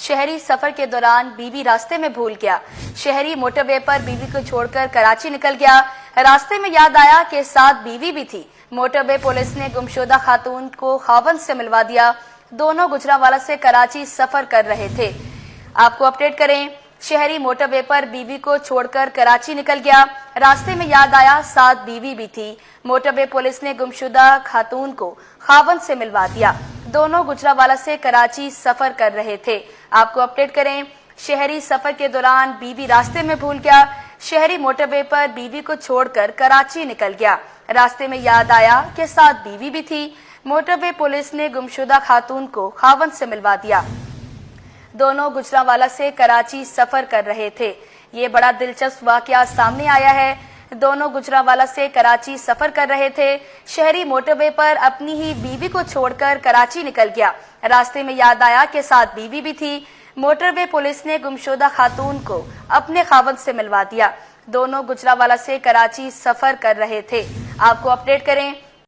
शहरी सफर के दौरान बीवी रास्ते में भूल गया। शहरी मोटरवे पर बीवी को छोड़कर कराची निकल गया। रास्ते में याद आया कि साथ बीवी भी थी। मोटरवे पुलिस ने गुमशुदा खातून को खावंद से मिलवा दिया। दोनों गुजरांवाला से कराची सफर कर रहे थे। आपको अपडेट करें, शहरी मोटरवे पर बीवी को छोड़कर कराची निकल गया। रास्ते में याद आया साथ बीवी भी थी। मोटरवे पुलिस ने गुमशुदा खातून को खावंद से मिलवा दिया। दोनों गुजरांवाला से कराची सफर कर रहे थे। आपको अपडेट करें, शहरी सफर के दौरान बीवी रास्ते में भूल गया। शहरी मोटरवे पर बीवी को छोड़कर कराची निकल गया। रास्ते में याद आया कि साथ बीवी भी थी। मोटरवे पुलिस ने गुमशुदा खातून को खावंद से मिलवा दिया। दोनों गुजरांवाला से कराची सफर कर रहे थे। ये बड़ा दिलचस्प वाकया सामने आया है। दोनों गुजरांवाला से कराची सफर कर रहे थे। शहरी मोटरवे पर अपनी ही बीवी को छोड़कर कराची निकल गया। रास्ते में याद आया कि साथ बीवी भी थी। मोटरवे पुलिस ने गुमशुदा खातून को अपने खावंद से मिलवा दिया। दोनों गुजरांवाला से कराची सफर कर रहे थे। आपको अपडेट करें,